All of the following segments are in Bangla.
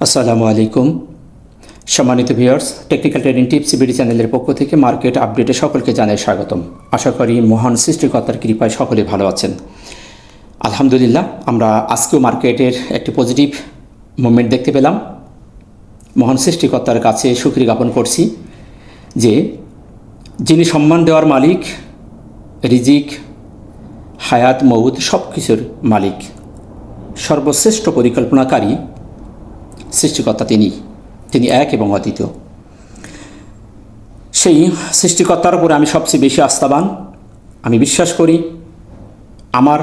আসসালামু আলাইকুম সম্মানিত viewers, technical trading tips BD চ্যানেলের পক্ষ থেকে মার্কেট আপডেটে সকলকে জানাই স্বাগতম। আশা করি মহান সৃষ্টিকর্তার কৃপায় সকলে ভালো আছেন। আলহামদুলিল্লাহ, আমরা আজকেও মার্কেটের একটি পজিটিভ মুভমেন্ট দেখতে পেলাম। মহান সৃষ্টিকর্তার কাছে শুকরিয়া জ্ঞাপন করছি যে যিনি সম্মান দেওয়ার মালিক, রিজিক, হায়াত, মউত সব কিছুর মালিক, সর্বশ্রেষ্ঠ পরিকল্পনাকারী সৃষ্টিকর্তা তিনি এক এবং অদ্বিতীয়। সেই সৃষ্টিকর্তার উপরে আমি সবচেয়ে বেশি আস্থাবান। আমি বিশ্বাস করি আমার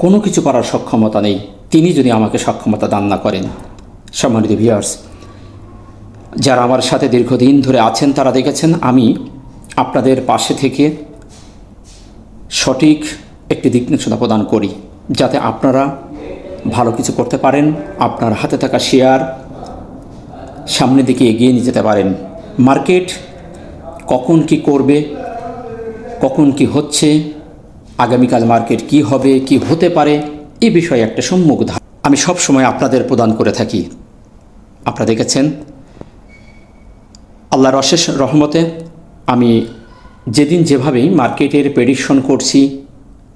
কোনো কিছু করার সক্ষমতা নেই, তিনি যদি আমাকে সক্ষমতা দান না করেন। সম্মানিত ভিউয়ার্স, যারা আমার সাথে দীর্ঘদিন ধরে আছেন তারা দেখেছেন আমি আপনাদের পাশে থেকে সঠিক একটি দিক নির্দেশনা প্রদান করি, যাতে আপনারা ভালো কিছু করতে পারেন, আপনার হাতে থাকা শেয়ার সামনের দিকে এগিয়ে নিয়ে যেতে পারেন। মার্কেট কখন কি করবে, কখন কি হচ্ছে, আগামীকাল মার্কেট কি হবে, কি হতে পারে, এই বিষয়ে একটা সম্যক ধারণা আমি সব সময় আপনাদের প্রদান করে থাকি। আপনারা দেখেছেন আল্লাহর অশেষ রহমতে আমি যেদিন যেভাবেই মার্কেটের প্রেডিকশন করছি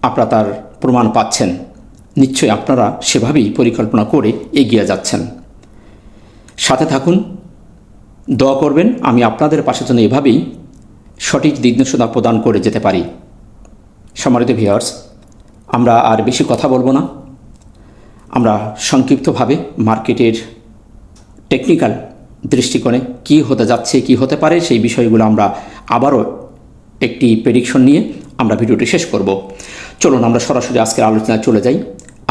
আপনারা তার প্রমাণ পাচ্ছেন। নিশ্চয়ই আপনারা সেভাবেই পরিকল্পনা করে এগিয়ে যাচ্ছেন। সাথে থাকুন, দোয়া করবেন আমি আপনাদের পাশে যেন এভাবেই সঠিক দিক নির্দেশনা প্রদান করে যেতে পারি। সম্মানিত ভিউয়ার্স, আমরা আর বেশি কথা বলবো না। আমরা সংক্ষিপ্তভাবে মার্কেটের টেকনিক্যাল দৃষ্টিকোণে কি হতে যাচ্ছে, কি হতে পারে, সেই বিষয়গুলো আমরা আবারও একটি প্রেডিকশন নিয়ে আমরা ভিডিওটি শেষ করব। চলুন আমরা সরাসরি আজকের আলোচনায় চলে যাই।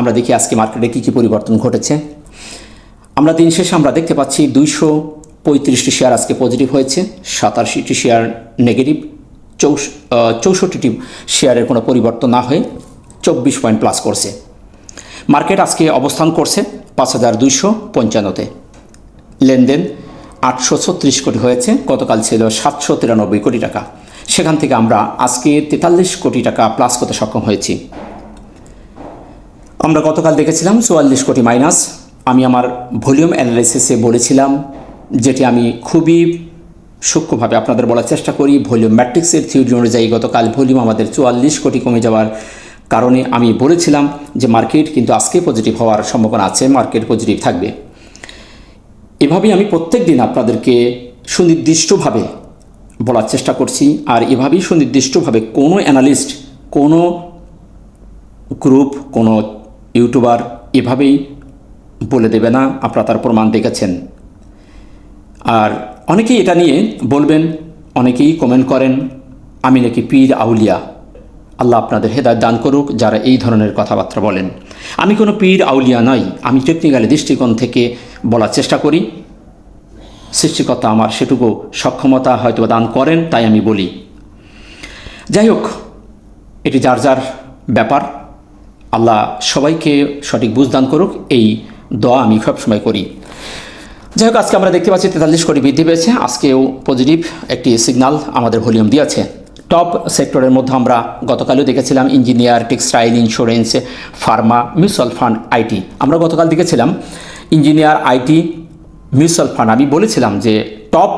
আমরা দেখি আজকে মার্কেটে কী পরিবর্তন ঘটেছে। আমরা দিন শেষে আমরা দেখতে পাচ্ছি 235টি শেয়ার আজকে পজিটিভ হয়েছে, 87টি শেয়ার নেগেটিভ, 64টি শেয়ারের কোনো পরিবর্তন না হয়ে 24 পয়েন্ট প্লাস করছে। মার্কেট আজকে অবস্থান করছে 5255-তে। লেনদেন 836 কোটি হয়েছে, গতকাল ছিল 793 কোটি টাকা। সেখান থেকে আমরা আজকে 43 কোটি টাকা প্লাস করতে সক্ষম হয়েছি। আমরা গতকাল দেখেছিলাম 44 কোটি মাইনাস। আমি আমার ভলিউম অ্যানালাইসিসে বলেছিলাম, যেটি আমি খুবই সূক্ষ্মভাবে আপনাদের বলার চেষ্টা করি, ভলিউম ম্যাট্রিক্সের থিওরি অনুযায়ী গতকাল ভলিউম আমাদের 44 কোটি কমে যাওয়ার কারণে আমি বলেছিলাম যে মার্কেট কিন্তু আজকে পজিটিভ হওয়ার সম্ভাবনা আছে, মার্কেট পজিটিভ থাকবে। এভাবেই আমি প্রত্যেক দিন আপনাদেরকে সুনির্দিষ্টভাবে বলার চেষ্টা করছি। আর এভাবেই সুনির্দিষ্টভাবে কোনো অ্যানালিস্ট, কোনো গ্রুপ, কোনো ইউটিউবার এভাবেই বলে দেবে না। আপনারা তার প্রমাণ দেখেছেন। আর অনেকেই এটা নিয়ে বলবেন, অনেকেই কমেন্ট করেন আমি নাকি পীর আউলিয়া। আল্লাহ আপনাদের হেদায়েত দান করুক যারা এই ধরনের কথাবার্তা বলেন। আমি কোনো পীর আউলিয়া নই। আমি টেকনিক্যাল দৃষ্টিকোণ থেকে বলার চেষ্টা করি। সৃষ্টিকর্তা আমার সেটুকু সক্ষমতা হয়তো দান করেন, তাই আমি বলি। যাই হোক, এটি যার যার ব্যাপার। আল্লাহ সবাইকে সঠিক বুঝ দান করুক, এই দোয়া আমি সবসময় করি। যাই হোক, আজকে আমরা দেখতে পাচ্ছি 43 কোটি বৃদ্ধি পেয়েছে। আজকেও পজিটিভ একটি সিগন্যাল আমাদের ভলিউম দিয়েছে। টপ সেক্টরের মধ্যে আমরা গতকালও দেখেছিলাম engineer, textile, insurance, Pharma, mutual fund, IT. আমরা গতকাল দেখেছিলাম ইঞ্জিনিয়ার, আইটি, মিউচুয়াল ফান্ড। আমি বলেছিলাম যে টপ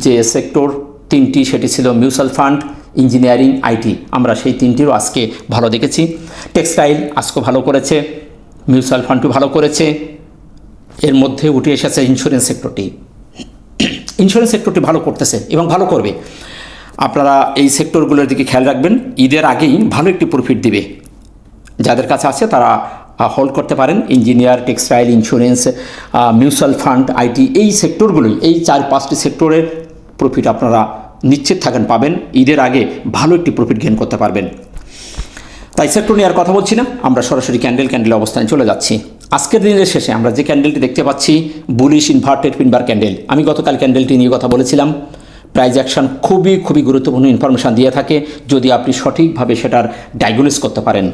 যে সেক্টর তিনটি সেটি ছিল মিউচুয়াল ফান্ড, ইঞ্জিনিয়ারিং, আইটি। আমরা সেই তিনটিরও আজকে ভালো দেখেছি। টেক্সটাইল আজকে ভালো করেছে, মিউচুয়াল ফান্ডও ভালো করেছে। এর মধ্যে উঠে এসেছে ইন্স্যুরেন্স সেক্টরটি। ইন্স্যুরেন্স সেক্টরটি ভালো করতেছে এবং ভালো করবে। আপনারা এই সেক্টরগুলোর দিকে খেয়াল রাখবেন। ঈদের আগেই ভালো একটি প্রফিট দিবে। যাদের কাছে আছে তারা হোল্ড করতে পারেন। Engineer, textile, insurance, mutual fund, IT, এই সেক্টরগুলোই, এই 4-5টি সেক্টরের প্রফিট আপনারা নিশ্চিত থাকেন পাবেন। ঈদের আগে ভালো একটি প্রফিট গেইন করতে পারবেন। তাই সেক্টর নিয়ে আর কথা বলছি না, আমরা সরাসরি ক্যান্ডেল অবস্থানে চলে যাচ্ছি। আজকের দিনের শেষে আমরা যে ক্যান্ডেলটি দেখতে পাচ্ছি, বুলিশ ইনভার্টেড পিনবার ক্যান্ডেল। আমি গতকাল ক্যান্ডেলটি নিয়ে কথা বলেছিলাম। প্রাইস অ্যাকশন খুবই গুরুত্বপূর্ণ ইনফরমেশান দিয়ে থাকে যদি আপনি সঠিকভাবে সেটার ডায়াগনোস করতে পারেন।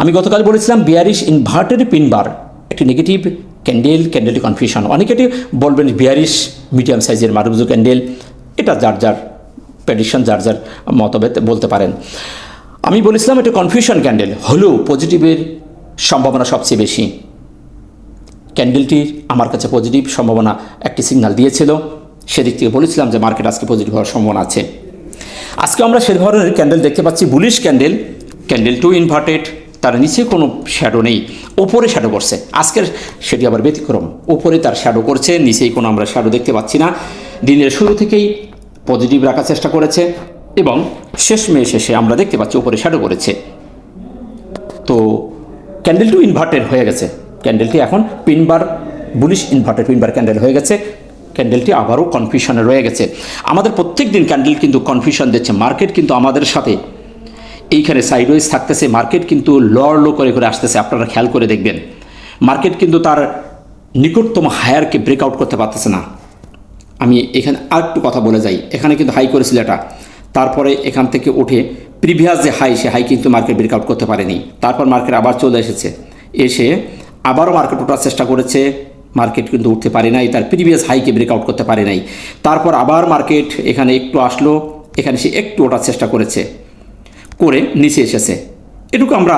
আমি গতকাল বলেছিলাম বিয়ারিশ ইনভার্টেড পিনবার একটি নেগেটিভ ক্যান্ডেলটি কনফিউশন। অনেকে বলবেন বিয়ারিশ মিডিয়াম সাইজের মারুবজু ক্যান্ডেল। এটা যার যার প্রেডিকশন, যার যার মতভেদ বলতে পারেন। আমি বলেছিলাম এটা কনফিউশন ক্যান্ডেল হলেও পজিটিভের সম্ভাবনা সবচেয়ে বেশি। ক্যান্ডেলটি আমার কাছে পজিটিভ সম্ভাবনা একটি সিগন্যাল দিয়েছিল, সেদিক থেকে বলেছিলাম যে মার্কেট আজকে পজিটিভ হওয়ার সম্ভাবনা আছে। আজকে আমরা সে ধরনের ক্যান্ডেল দেখতে পাচ্ছি, বুলিশ ক্যান্ডেল, ক্যান্ডেল 2 ইনভার্টেড, তার নিচে কোনো শ্যাডো নেই, ওপরে শ্যাডো করছে। আজকের সেটি আবার ব্যতিক্রম, ওপরে তার শ্যাডো করছে, নিচেই কোনো আমরা শ্যাডো দেখতে পাচ্ছি না। দিনের শুরু থেকেই পজিটিভ রাখার চেষ্টা করেছে এবং শেষে আমরা দেখতে পাচ্ছি ওপরে শ্যাডো করেছে। তো ক্যান্ডেল 2 ইনভার্টেড হয়ে গেছে, ক্যান্ডেলটি এখন পিনবার, বুলিশ ইনভার্টেড পিনবার ক্যান্ডেল হয়ে গেছে। ক্যান্ডেলটি আবারও কনফিউশনে রয়ে গেছে। আমাদের প্রত্যেক দিন ক্যান্ডেল কিন্তু কনফিউশন দিচ্ছে। মার্কেট কিন্তু আমাদের সাথে এইখানে সাইডওয়েজ থাকতেছে, মার্কেট কিন্তু লো করে আসতেছে। আপনারা খেয়াল করে দেখবেন, মার্কেট কিন্তু তার নিকটতম হায়ারকে ব্রেকআউট করতে পারতেছে না। আমি এখানে আরেকটু কথা বলে যাই, এখানে কিন্তু হাই করেছিল এটা, তারপরে এখান থেকে উঠে প্রিভিয়াস যে হাই, সে হাই কিন্তু মার্কেট ব্রেকআউট করতে পারেনি। তারপর মার্কেট আবার চলে এসেছে, এসে আবারও মার্কেট ওঠার চেষ্টা করেছে, মার্কেট কিন্তু উঠতে পারে নাই, তার প্রিভিয়াস হাইকে ব্রেকআউট করতে পারে নাই। তারপর আবার মার্কেট এখানে একটু আসলো, এখানে সে একটু ওঠার চেষ্টা করেছে, করে নিচে এসেছে। এটুকু আমরা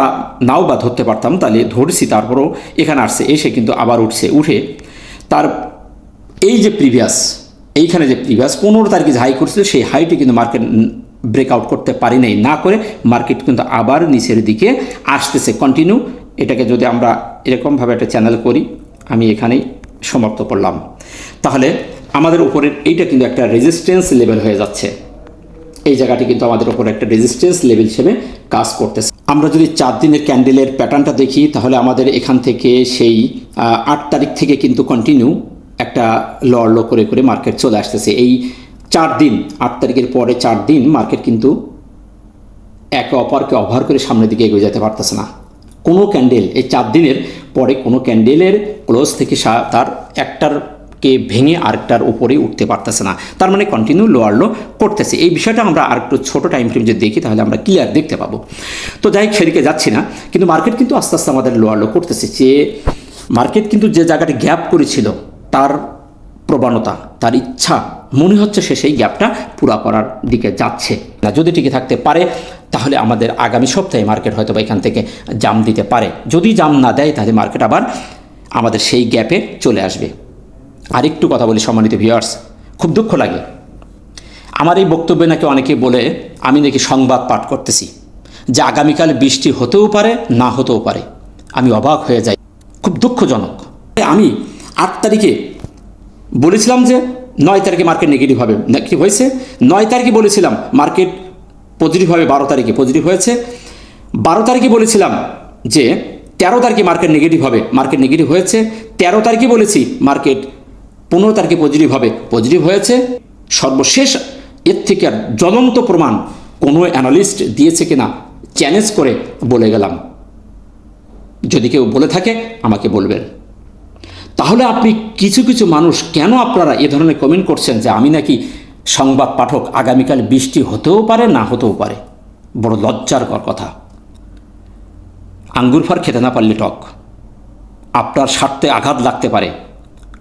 নাও বা ধরতে পারতাম, তাহলে ধরছি, তারপরও এখানে আসছে, এসে কিন্তু আবার উঠছে, উঠে তার এই যে প্রিভিয়াস, এইখানে যে প্রিভিয়াস 15 তারিখে যে হাই করছিল, সেই হাইটি কিন্তু মার্কেট ব্রেকআউট করতে পারি নাই, না করে মার্কেট কিন্তু আবার নিচের দিকে আসতেছে কন্টিনিউ। এটাকে যদি আমরা এরকমভাবে একটা চ্যানেল করি, আমি এখানেই সমাপ্ত করলাম, তাহলে আমাদের উপরের এইটা কিন্তু একটা রেজিস্ট্যান্স লেভেল হয়ে যাচ্ছে। এই জায়গাটি কিন্তু আমাদের উপর একটা রেজিস্ট্যান্স লেভেল হিসেবে কাজ করতেছে। আমরা যদি 4 দিনের ক্যান্ডেলের প্যাটার্নটা দেখি, তাহলে আমাদের এখান থেকে সেই 8 তারিখ থেকে কিন্তু কন্টিনিউ একটা লো করে মার্কেট চলে আসতেছে। এই 4 দিন, 8 তারিখের পরে 4 দিন মার্কেট কিন্তু একে অপরকে ওভার করে সামনের দিকে এগিয়ে যেতে পারতেছে না। কোনো ক্যান্ডেল এই 4 দিনের পরে কোনো ক্যান্ডেলের ক্লোজ থেকে তার একটারকে ভেঙে আরেকটার উপরে উঠতে পারতেছে না, তার মানে কন্টিনিউ লো করতেছে। এই বিষয়টা আমরা আর একটু ছোটো টাইম ফ্রেম যদি দেখি, তাহলে আমরা ক্লিয়ার দেখতে পাবো। তো যাই হোক, সেদিকে যাচ্ছি না, কিন্তু মার্কেট কিন্তু আস্তে আস্তে আমাদের লো করতেছে। যে মার্কেট কিন্তু যে জায়গাটা গ্যাপ করেছিল, তার প্রবণতা, তার ইচ্ছা মনে হচ্ছে সে সেই গ্যাপটা পুরা করার দিকে যাচ্ছে না। যদি টিকে থাকতে পারে, তাহলে আমাদের আগামী সপ্তাহে মার্কেট হয়তো বা এখান থেকে জাম দিতে পারে। যদি জাম না দেয়, তাহলে মার্কেট আবার আমাদের সেই গ্যাপে চলে আসবে। আরেকটু কথা বলি সম্মানিত ভিউয়ার্স, খুব দুঃখ লাগে, আমার এই বক্তব্যে নাকি অনেকে বলে আমি নাকি সংবাদ পাঠ করতেছি, যে আগামীকাল বৃষ্টি হতেও পারে, না হতেও পারে। আমি অবাক হয়ে যাই, খুব দুঃখজনক। আমি 8 তারিখে বলেছিলাম যে 9 তারিখে মার্কেট নেগেটিভ হবে, নেগেটিভ হয়েছে। 9 তারিখে বলেছিলাম মার্কেট পজিটিভ হবে, 12 তারিখে পজিটিভ হয়েছে। 12 তারিখে বলেছিলাম যে 13 তারিখে মার্কেট নেগেটিভ হবে, মার্কেট নেগেটিভ হয়েছে। 13 তারিখে বলেছি মার্কেট 15 তারিখে পজিটিভ হবে, পজিটিভ হয়েছে। সর্বশেষ এর থেকে আর জ্বলন্ত প্রমাণ কোনো অ্যানালিস্ট দিয়েছে কিনা চ্যালেঞ্জ করে বলে গেলাম। যদি কেউ বলে থাকে আমাকে বলবেন। তাহলে আপনি কিছু মানুষ কেন আপনারা এ ধরনের কমেন্ট করছেন যে আমি নাকি সংবাদ পাঠক, আগামীকাল বৃষ্টি হতেও পারে, না হতেও পারে? বড় লজ্জার কথা। আঙ্গুর ফল খেতে না পারলে টক। আপনার স্বার্থে আঘাত লাগতে পারে,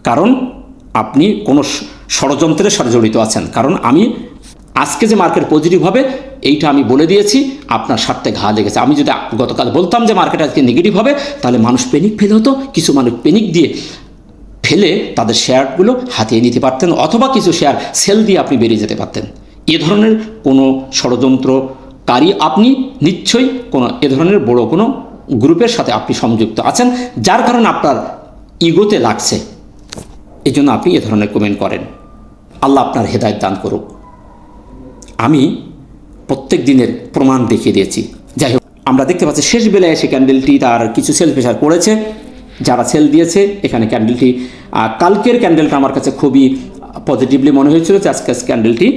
কারণ আপনি কোনো ষড়যন্ত্রের সাথে জড়িত আছেন। কারণ আমি আজকে যে মার্কেট পজিটিভ হবে, এইটা আমি বলে দিয়েছি, আপনার স্বার্থে ঘা লেগেছে। আমি যদি গতকাল বলতাম যে মার্কেট আজকে নেগেটিভ হবে, তাহলে মানুষ প্যানিক ফেলে হতো। কিছু মানুষ প্যানিক দিয়ে ফেলে তাদের শেয়ারগুলো হাতিয়ে নিতে পারতেন, অথবা কিছু শেয়ার সেল দিয়ে আপনি বেরিয়ে যেতে পারতেন। এ ধরনের কোনো ষড়যন্ত্রকারী আপনি নিশ্চয়ই এ ধরনের বড় কোনো গ্রুপের সাথে আপনি সংযুক্ত আছেন, যার কারণে আপনার ইগোতে লাগছে, এই জন্য আপনি এ ধরনের কমেন্ট করেন। আল্লাহ আপনার হেদায়েত দান করুক। আমি প্রত্যেক দিনের প্রমাণ দেখিয়ে দিয়েছি। যাই হোক, আমরা দেখতে পাচ্ছি শেষ বেলায় এসে ক্যান্ডেলটি তার কিছু সেল প্রেশার করেছে। যারা সেল দিয়েছে, এখানে ক্যান্ডেলটি, কালকের ক্যান্ডেলটা আমার কাছে খুবই পজিটিভলি মনে হয়েছিল যে আজকের ক্যান্ডেলটি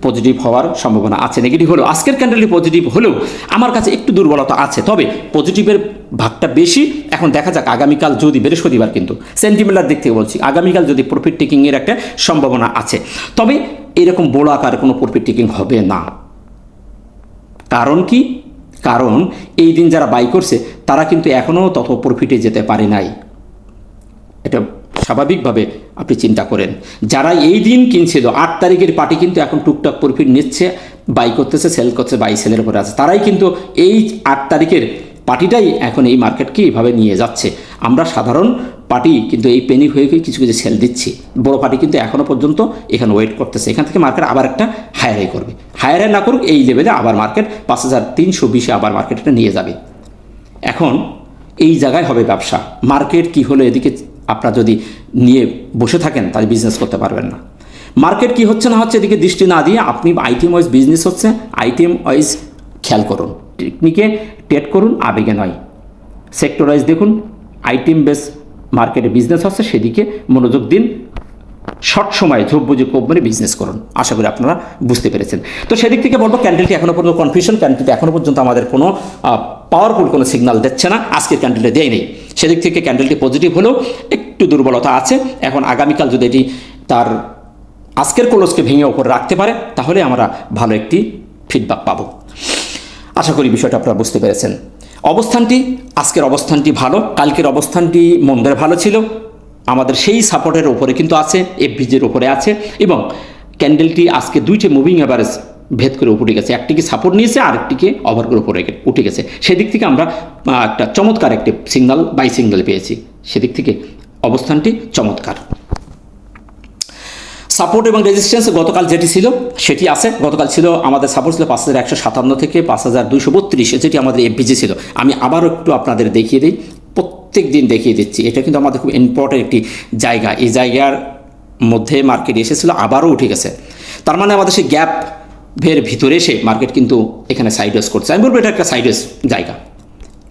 পজিটিভ হওয়ার সম্ভাবনা আছে। নেগেটিভ হলেও আজকের ক্যান্ডেলটি পজিটিভ হলেও আমার কাছে একটু দুর্বলতা আছে, তবে পজিটিভের ভাগটা বেশি। এখন দেখা যাক আগামীকাল, যদি বৃহস্পতিবার, কিন্তু সেন্টিমেন্টাল দিক থেকে বলছি, আগামীকাল যদি প্রফিট টেকিংয়ের একটা সম্ভাবনা আছে, তবে এরকম বড় আকারে কোনো প্রফিট টেকিং হবে না। কারণ কি? কারণ এই দিন যারা বাই করছে তারা কিন্তু এখনও তত প্রফিটে যেতে পারে নাই। এটা স্বাভাবিকভাবে আপনি চিন্তা করেন। যারা এই দিন কিনছিল, 8 তারিখের পার্টি কিন্তু এখন টুকটাক প্রফিট নিচ্ছে, বাই করতেছে, সেল করছে, বাই সেলের উপরে আছে। তারাই কিন্তু এই 8 তারিখের পার্টিটাই এখন এই মার্কেটকে এইভাবে নিয়ে যাচ্ছে। আমরা সাধারণ পার্টি কিন্তু এই পেনি হয়ে কিছু কিছু সেল দিচ্ছি, বড় পার্টি কিন্তু এখনও পর্যন্ত এখানে ওয়েট করতেছে। এখান থেকে মার্কেট আবার একটা হায়ার হাই করবে, হায়ার হাই না করুক এই লেভেলে আবার মার্কেট 5320 আবার মার্কেটটা নিয়ে যাবে। এখন এই জায়গায় হবে ব্যবসা। মার্কেট কি হলো এদিকে আপনারা যদি নিয়ে বসে থাকেন তাহলে বিজনেস করতে পারবেন না। মার্কেট কি হচ্ছে না হচ্ছে এদিকে দৃষ্টি না দিয়ে আপনি আইটেম ওয়াইজ বিজনেস হচ্ছে, আইটেম ওয়াইজ খেয়াল করুন, টেকনিকে ট্রেড করুন, আবেগে নয়। সেক্টর ওয়াইজ দেখুন, আইটেম বেস মার্কেটে বিজনেস হচ্ছে সেদিকে মনোযোগ দিন। শর্ট সময়ে ঝোপ বুঝে কোপ মেরে বিজনেস করুন। আশা করি আপনারা বুঝতে পেরেছেন। তো সেদিক থেকে বলবো ক্যান্ডেলটি এখনও পর্যন্ত কনফিউশন, ক্যান্ডেলটি এখনও পর্যন্ত আমাদের কোনো পাওয়ারফুল কোনো সিগন্যাল দিচ্ছে না, আজকের ক্যান্ডেলটা দেয় নেই। সেদিক থেকে ক্যান্ডেলটি পজিটিভ হলেও একটু দুর্বলতা আছে। এখন আগামীকাল যদি এটি তার আজকের ক্লোজকে ভেঙে ওপরে রাখতে পারে তাহলে আমরা ভালো একটি ফিডব্যাক পাবো। আশা করি বিষয়টা আপনারা বুঝতে পেরেছেন। অবস্থানটি আজকের অবস্থানটি ভালো, কালকের অবস্থানটি মন্দের ভালো ছিল। আমাদের সেই সাপোর্টের উপরে কিন্তু আছে, এফভিজির উপরে আছে এবং ক্যান্ডেলটি আজকে দুইটি মুভিং অ্যাভারেজ ভেদ করে উপরে গেছে। একটিকে সাপোর্ট নিয়েছে, আরেকটিকে ওভার করে উপরে উঠে গেছে। সেদিক থেকে আমরা একটা চমৎকার একটি সিগন্যাল বাই সিগন্যাল পেয়েছি। সেদিক থেকে অবস্থানটি চমৎকার। সাপোর্ট এবং রেজিস্ট্যান্স গতকাল যেটি ছিল সেটি আছে। গতকাল ছিল আমাদের সাপোর্ট ছিল 5157 থেকে 5232, যেটি আমাদের এফভিজি ছিল। আমি আবারও একটু আপনাদের দেখিয়ে দিই, প্রত্যেক দিন দেখিয়ে দিচ্ছি। এটা কিন্তু আমাদের খুব ইম্পর্টেন্ট একটি জায়গা। এই জায়গার মধ্যে মার্কেট এসেছিল, আবারও উঠে গেছে। তার মানে আমাদের সেই গ্যাপের ভিতরে এসে মার্কেট কিন্তু এখানে সাইডওয়েজ করছে। আমি বলবো এটা একটা সাইডওয়েজ জায়গা,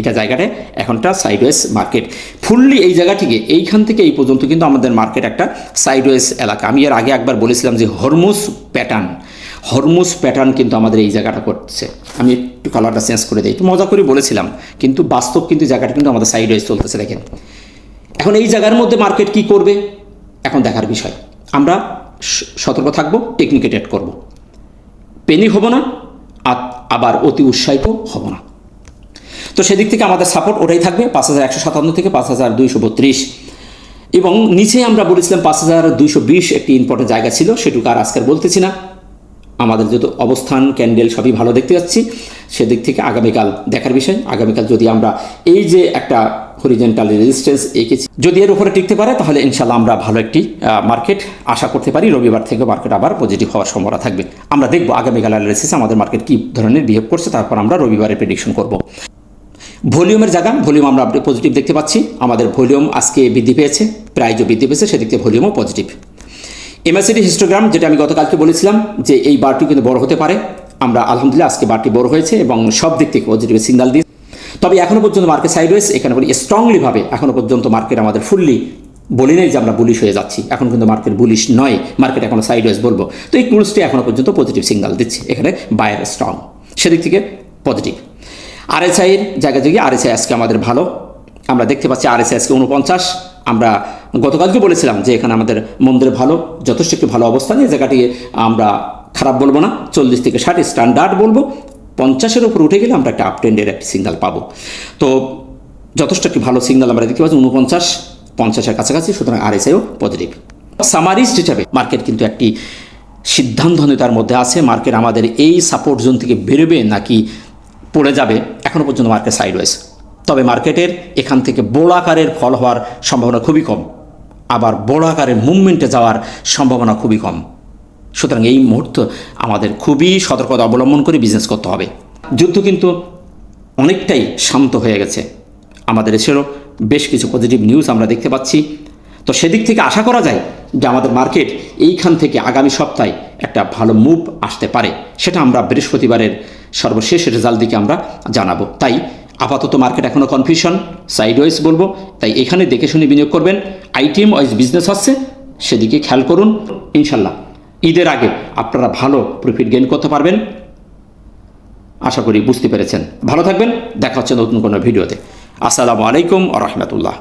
এটা জায়গাটায় এখনটা সাইডওয়েজ মার্কেট ফুললি। এই জায়গাটিকে এইখান থেকে এই পর্যন্ত কিন্তু আমাদের মার্কেট একটা সাইডওয়েজ এলাকা। আমি এর আগে একবার বলেছিলাম যে হরমুজ প্যাটার্ন কিন্তু আমাদের এই জায়গাটা করছে। আমি একটু কালারটা চেঞ্জ করে দিই, একটু মজা করে বলেছিলাম, কিন্তু বাস্তব কিন্তু জায়গাটা কিন্তু আমাদের সাইডওয়েজ চলতেছে। দেখেন এখন এই জায়গার মধ্যে মার্কেট কি করবে এখন দেখার বিষয়। আমরা সতর্ক থাকবো, টেকনিকে ট্রেড করব, পেনি হব না, আবার অতি উৎসাহিত হব না। তো সেদিক থেকে আমাদের সাপোর্ট ওটাই থাকবে 5157 থেকে 5232, এবং নিচে আমরা বলেছিলাম 5220 একটি ইম্পর্টেন্ট জায়গা ছিল, সেটুকু আর আজকের বলতেছি না। আমাদের যেহেতু অবস্থান ক্যান্ডেল সবই ভালো দেখতে যাচ্ছি, সেদিক থেকে আগামীকাল দেখার বিষয়। আগামীকাল যদি আমরা এই যে একটা হরিজেন্টাল রেজিস্ট্যান্স এঁকেছি, যদি এর উপরে টিকতে পারে তাহলে ইনশাল্লাহ আমরা ভালো একটি মার্কেট আশা করতে পারি। রবিবার থেকে মার্কেট আবার পজিটিভ হওয়ার সম্ভাবনা থাকবে। আমরা দেখব আগামীকাল অ্যানালিসিসে আমাদের মার্কেট কী ধরনের বিহেভ করছে, তারপর আমরা রবিবারে প্রেডিকশন করব। ভলিউমের জায়গা, ভলিউম আমরা পজিটিভ দেখতে পাচ্ছি। আমাদের ভলিউম আজকে বৃদ্ধি পেয়েছে, প্রাইজও বৃদ্ধি পেয়েছে, সেদিক থেকে ভলিউমও পজিটিভ। এমএসিডি হিস্টোগ্রাম যেটা আমি গতকালকে বলেছিলাম যে এই বারটি কিন্তু বড় হতে পারে, আমরা আলহামদুলিল্লাহ আজকে বারটি বড় হয়েছে এবং সব দিক থেকে পজিটিভ সিগন্যাল দিয়ে। তবে এখনও পর্যন্ত মার্কেট সাইডওয়েজ, এখানে বলি স্ট্রংলিভাবে এখনও পর্যন্ত মার্কেট আমাদের ফুললি বলি নেই যে আমরা বুলিশ হয়ে যাচ্ছি। এখন কিন্তু মার্কেট বুলিশ নয়, মার্কেট এখনও সাইডওয়েজ বলবো। তো এই টুলসটি এখনও পর্যন্ত পজিটিভ সিগন্যাল দিচ্ছে, এখানে বায়ার স্ট্রং, সেদিক থেকে পজিটিভ। আরএসআইয়ের জায়গা থেকে আরএসআই আজকে আমাদের ভালো, আমরা দেখতে পাচ্ছি আরএসআই আজকে 49। আমরা গতকালকে বলেছিলাম যে এখানে আমাদের মন্দির ভালো, যথেষ্ট একটি ভালো অবস্থান। এই জায়গাটি আমরা খারাপ বলবো না, 40 থেকে 60 স্ট্যান্ডার্ড বলবো। 50-এর উপর উঠে গেলে আমরা একটা আপ ট্রেন্ডের একটি সিগন্যাল পাবো। তো যথেষ্ট একটি ভালো সিগন্যাল আমরা দেখতে পাচ্ছি 49-50-এর কাছাকাছি, সুতরাং আরএসআইও পজিটিভ। সামারিস্ট হিসাবে মার্কেট কিন্তু একটি সিদ্ধান্তহীনতার মধ্যে আছে। মার্কেট আমাদের এই সাপোর্ট জোন থেকে বেরোবে নাকি পড়ে যাবে, এখনও পর্যন্ত মার্কেট সাইডওয়েজ। তবে মার্কেটের এখান থেকে বড় আকারের ফল হওয়ার সম্ভাবনা খুবই কম, আবার বড় আকারের মুভমেন্টে যাওয়ার সম্ভাবনা খুবই কম। সুতরাং এই মুহূর্তে আমাদের খুবই সতর্কতা অবলম্বন করে বিজনেস করতে হবে। যুদ্ধ কিন্তু অনেকটাই শান্ত হয়ে গেছে, আমাদের এসেও বেশ কিছু পজিটিভ নিউজ আমরা দেখতে পাচ্ছি। তো সেদিক থেকে আশা করা যায় যে আমাদের মার্কেট এইখান থেকে আগামী সপ্তাহে একটা ভালো মুভ আসতে পারে। সেটা আমরা বৃহস্পতিবারের সর্বশেষ রেজাল্ট দিকে আমরা জানাবো। তাই আপাতত মার্কেট এখনও কনফিউশন, সাইডওয়েজ বলবো। তাই এখানে দেখে শুনে বিনিয়োগ করবেন। আইটেম ওয়াইজ বিজনেস হচ্ছে, সেদিকে খেয়াল করুন। ইনশাল্লাহ ঈদের আগে আপনারা ভালো প্রফিট গেইন করতে পারবেন, আশা করি বুঝতে পেরেছেন। ভালো থাকবেন, দেখা হচ্ছে নতুন কোনো ভিডিওতে। আসসালামু আলাইকুম ওয়া রাহমাতুল্লাহ।